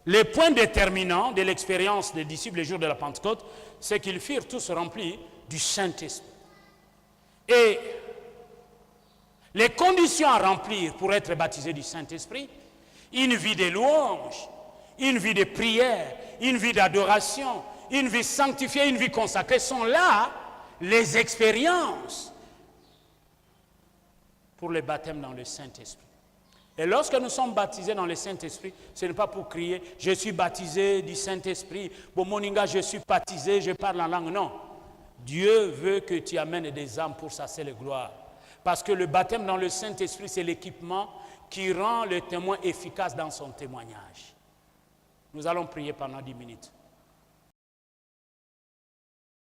les points déterminants de l'expérience des disciples les jours de la Pentecôte, c'est qu'ils furent tous remplis du Saint-Esprit. Et les conditions à remplir pour être baptisé du Saint-Esprit, une vie de louange, une vie de prière, une vie d'adoration, une vie sanctifiée, une vie consacrée, sont là les expériences pour le baptême dans le Saint-Esprit. Et lorsque nous sommes baptisés dans le Saint-Esprit, ce n'est pas pour crier « Je suis baptisé du Saint-Esprit, bon moninga, je suis baptisé, je parle en langue ». Non. Dieu veut que tu amènes des âmes pour sa seule gloire. Parce que le baptême dans le Saint-Esprit, c'est l'équipement qui rend le témoin efficace dans son témoignage. Nous allons prier pendant 10 minutes.